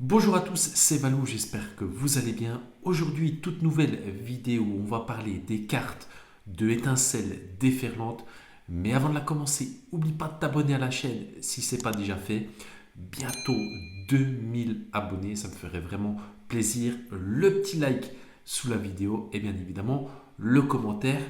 Bonjour à tous, c'est Valou, j'espère que vous allez bien. Aujourd'hui, toute nouvelle vidéo où on va parler des cartes de étincelles déferlantes. Mais avant de la commencer, n'oublie pas de t'abonner à la chaîne si ce n'est pas déjà fait. Bientôt 2000 abonnés, ça me ferait vraiment plaisir. Le petit like sous la vidéo et bien évidemment le commentaire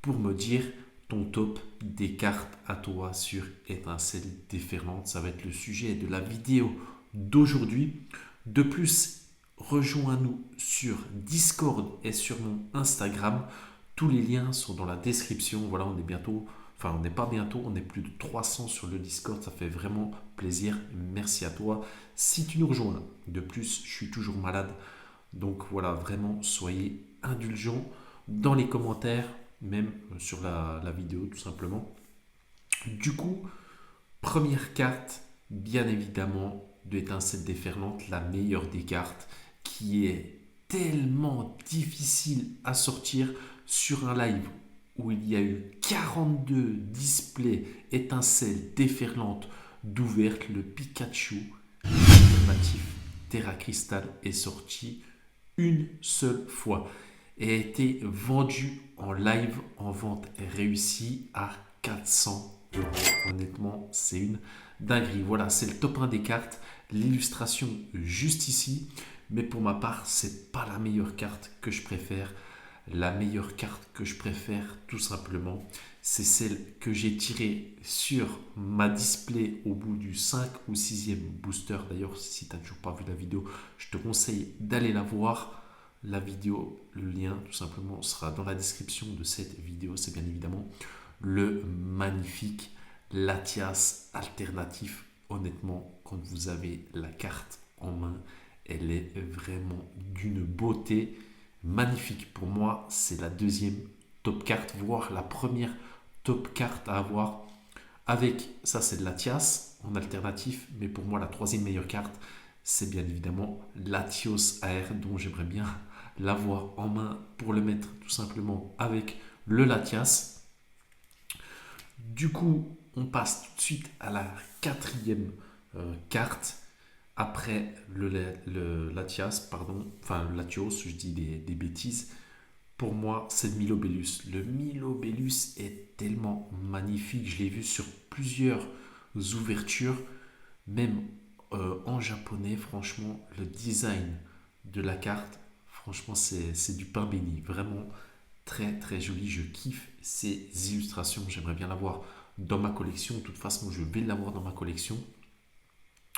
pour me dire ton top des cartes à toi sur étincelles déferlantes. Ça va être le sujet de la vidéo d'aujourd'hui. De plus, rejoins-nous sur Discord et sur mon Instagram. Tous les liens sont dans la description. Voilà, on est bientôt, enfin on n'est pas bientôt, on est plus de 300 sur le Discord. Ça fait vraiment plaisir. Merci à toi. Si tu nous rejoins, de plus, je suis toujours malade. Donc voilà, vraiment, soyez indulgents dans les commentaires, même sur la vidéo tout simplement. Du coup, première carte, bien évidemment, de Étincelle déferlante, la meilleure des cartes, qui est tellement difficile à sortir sur un live où il y a eu 42 displays étincelles déferlantes d'ouvertes. Le Pikachu alternatif Terra Crystal est sorti une seule fois et a été vendu en live en vente réussie à 400 euros. Honnêtement, c'est une dinguerie. Voilà, c'est le top 1 des cartes. L'illustration juste ici. Mais pour ma part, c'est pas la meilleure carte que je préfère. La meilleure carte que je préfère, tout simplement, c'est celle que j'ai tirée sur ma display au bout du 5 ou 6e booster. D'ailleurs, si tu n'as toujours pas vu la vidéo, je te conseille d'aller la voir. La vidéo, le lien tout simplement sera dans la description de cette vidéo. C'est bien évidemment le magnifique Latias alternatif. Honnêtement, quand vous avez la carte en main, elle est vraiment d'une beauté magnifique. Pour moi, c'est la deuxième top carte, voire la première top carte à avoir. Avec ça, c'est de Latias en alternatif, mais pour moi, la troisième meilleure carte, c'est bien évidemment Latios AR, dont j'aimerais bien l'avoir en main pour le mettre tout simplement avec le Latias. Du coup, on passe tout de suite à la quatrième carte. Après le Latias, pardon, enfin le Latios, je dis des bêtises. Pour moi, c'est le Milobellus. Le Milobellus est tellement magnifique. Je l'ai vu sur plusieurs ouvertures, même en japonais. Franchement, le design de la carte, franchement, c'est du pain béni. Vraiment très très joli. Je kiffe ces illustrations. J'aimerais bien l'avoir dans ma collection. De toute façon, je vais l'avoir dans ma collection.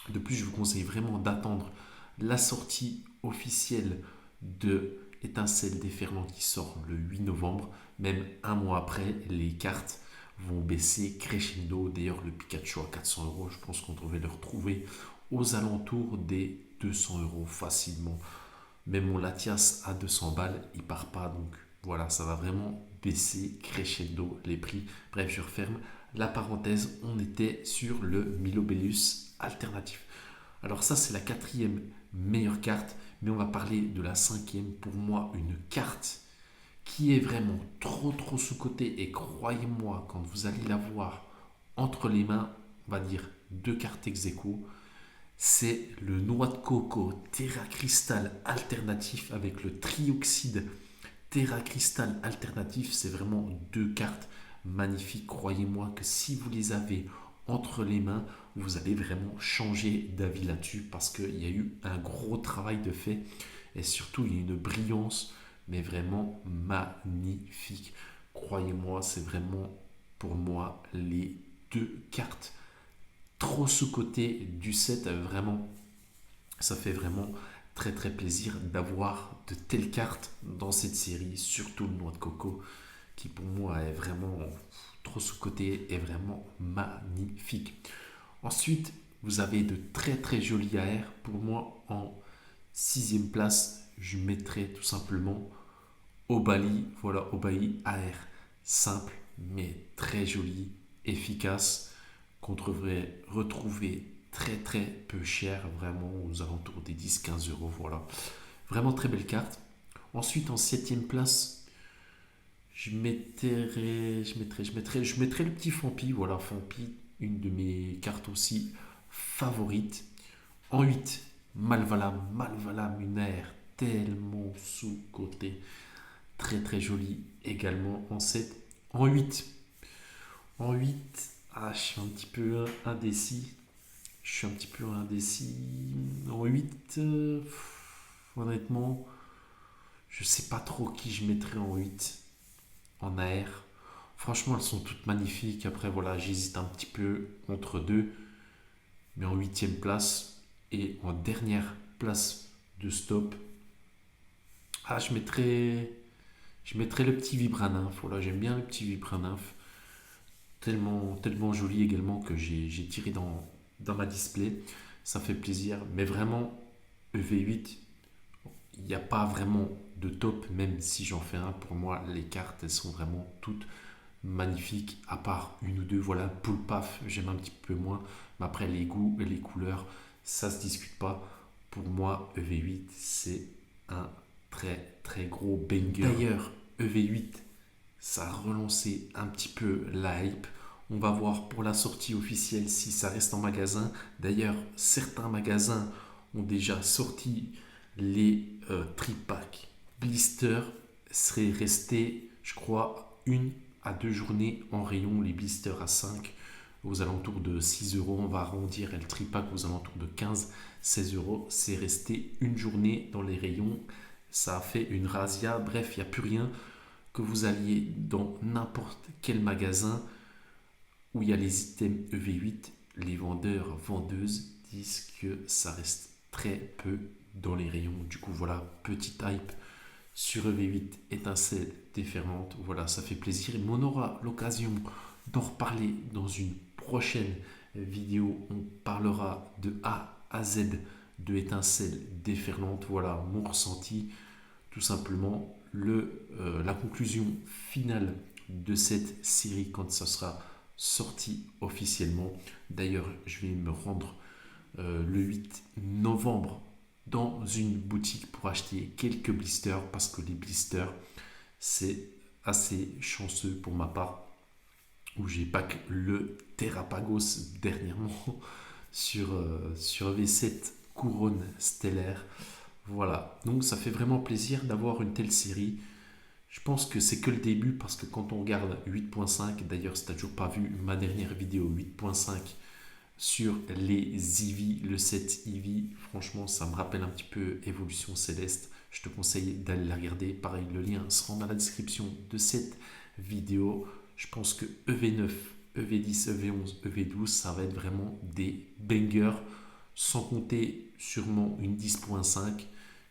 De plus, je vous conseille vraiment d'attendre la sortie officielle de Étincelle déferlant qui sort le 8 novembre. Même un mois après, les cartes vont baisser crescendo. D'ailleurs, le Pikachu à 400 euros, je pense qu'on devrait le retrouver aux alentours des 200 euros facilement. Même mon Latias à 200 balles, il part pas. Donc voilà, ça va vraiment baisser crescendo les prix. Bref, je referme la parenthèse. On était sur le Milobellus alternatif. Alors ça, c'est la quatrième meilleure carte, mais on va parler de la cinquième. Pour moi, une carte qui est vraiment trop sous-cotée. Et croyez-moi, quand vous allez la voir entre les mains, on va dire deux cartes ex aequo, c'est le noix de coco Terra Crystal alternatif avec le trioxyde Terra Crystal alternatif. C'est vraiment deux cartes magnifiques. Croyez-moi que si vous les avez entre les mains, vous allez vraiment changer d'avis là-dessus parce qu'il y a eu un gros travail de fait et surtout il y a une brillance mais vraiment magnifique. Croyez-moi, c'est vraiment pour moi les deux cartes trop sous-cotées du set. Vraiment, ça fait vraiment très plaisir d'avoir de telles cartes dans cette série, surtout le noix de coco qui pour moi est vraiment trop sous-côté et vraiment magnifique. Ensuite, vous avez de très jolis AR. Pour moi, en sixième place, je mettrais tout simplement Obali. Voilà, Obali AR. Simple, mais très joli, efficace, qu'on devrait retrouver très peu cher, vraiment aux alentours des 10-15 euros. Voilà, vraiment très belle carte. Ensuite, en septième place, je mettrais le petit Fampi. Voilà, Fampi, une de mes cartes aussi favorites. En 8, Malvala Muner, tellement sous-côté. Très très joli également en 7. En 8. En 8, je suis un petit peu indécis. En 8, honnêtement, je sais pas trop qui je mettrais en 8 en AR. Franchement, elles sont toutes magnifiques. Après, voilà, j'hésite un petit peu entre deux. Mais en huitième place et en dernière place de stop, je mettrais le petit Vibraninf. Voilà, j'aime bien le petit Vibraninf. Tellement joli également que j'ai tiré dans ma display. Ça fait plaisir. Mais vraiment, EV8, il n'y a pas vraiment de top, même si j'en fais un. Pour moi, les cartes, elles sont vraiment toutes magnifiques, à part une ou deux. Voilà, Pull Paf, j'aime un petit peu moins. Mais après, les goûts et les couleurs, ça se discute pas. Pour moi, EV8, c'est un très très gros banger. D'ailleurs, EV8, ça a relancé un petit peu la hype. On va voir pour la sortie officielle si ça reste en magasin. D'ailleurs, certains magasins ont déjà sorti les tripacks blister. Seraient restés, je crois, 1 à 2 journées en rayon. Les blisters à 5 aux alentours de 6 euros. On va arrondir, et le tripack aux alentours de 15-16 euros. C'est resté une journée dans les rayons. Ça a fait une razzia. Bref, il n'y a plus rien. Que vous alliez dans n'importe quel magasin où il y a les items EV8, les vendeurs, vendeuses disent que ça reste très peu dans les rayons. Du coup, voilà, petite hype sur EV8, étincelle déferlante. Voilà, ça fait plaisir. Et on aura l'occasion d'en reparler dans une prochaine vidéo. On parlera de A à Z de étincelle déferlante. Voilà mon ressenti, tout simplement. La conclusion finale de cette série quand ça sera sorti officiellement. D'ailleurs, je vais me rendre le 8 novembre dans une boutique pour acheter quelques blisters parce que les blisters, c'est assez chanceux pour ma part où j'ai pas que le Terrapagos dernièrement sur V7 couronne stellaire. Voilà, donc ça fait vraiment plaisir d'avoir une telle série. Je pense que c'est que le début parce que quand on regarde 8.5, d'ailleurs si tu n'as toujours pas vu ma dernière vidéo 8.5 sur les Eevee, le set Eevee, franchement ça me rappelle un petit peu Évolution Céleste. Je te conseille d'aller la regarder. Pareil, le lien sera dans la description de cette vidéo. Je pense que EV9, EV10, EV11, EV12, ça va être vraiment des bangers, sans compter sûrement une 10.5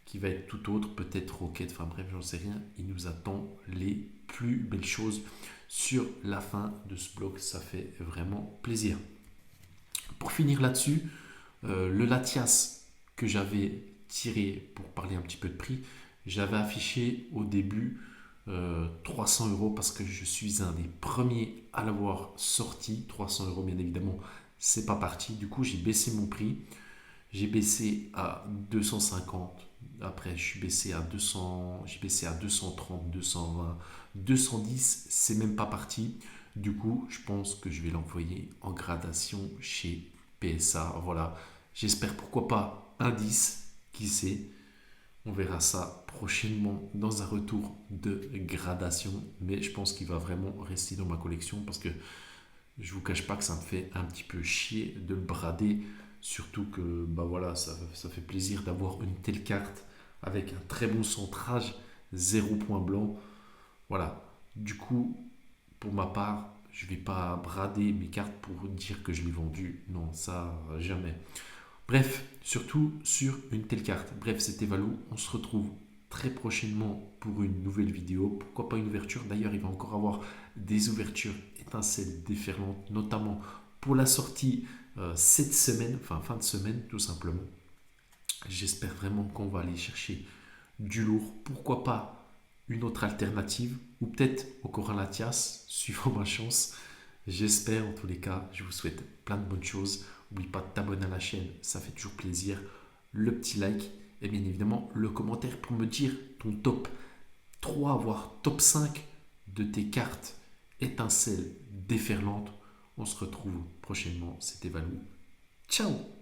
qui va être tout autre, peut-être Rocket, enfin bref, j'en sais rien. Il nous attend les plus belles choses sur la fin de ce bloc, ça fait vraiment plaisir. Pour finir là-dessus, le Latias que j'avais tiré pour parler un petit peu de prix, j'avais affiché au début 300 euros parce que je suis un des premiers à l'avoir sorti. 300 euros, bien évidemment, c'est pas parti. Du coup, j'ai baissé mon prix. J'ai baissé à 250. Après, je suis baissé à 200. J'ai baissé à 230, 220, 210. C'est même pas parti. Du coup, je pense que je vais l'envoyer en gradation chez PSA. Voilà. J'espère pourquoi pas un 10. Qui sait? On verra ça prochainement dans un retour de gradation. Mais je pense qu'il va vraiment rester dans ma collection parce que je vous cache pas que ça me fait un petit peu chier de le brader. Surtout que bah voilà, ça fait plaisir d'avoir une telle carte avec un très bon centrage, 0 point blanc. Voilà. Du coup, pour ma part, je vais pas brader mes cartes pour dire que je l'ai vendu. Non, ça, jamais. Bref, surtout sur une telle carte. Bref, c'était Valou. On se retrouve très prochainement pour une nouvelle vidéo. Pourquoi pas une ouverture? D'ailleurs, il va encore avoir des ouvertures étincelles déferlantes, notamment pour la sortie cette semaine, enfin fin de semaine tout simplement. J'espère vraiment qu'on va aller chercher du lourd. Pourquoi pas une autre alternative ou peut-être encore un Latias, suivant ma chance. J'espère en tous les cas. Je vous souhaite plein de bonnes choses. N'oublie pas de t'abonner à la chaîne, ça fait toujours plaisir. Le petit like et bien évidemment le commentaire pour me dire ton top 3 voire top 5 de tes cartes étincelles déferlantes. On se retrouve prochainement. C'était Valou. Ciao!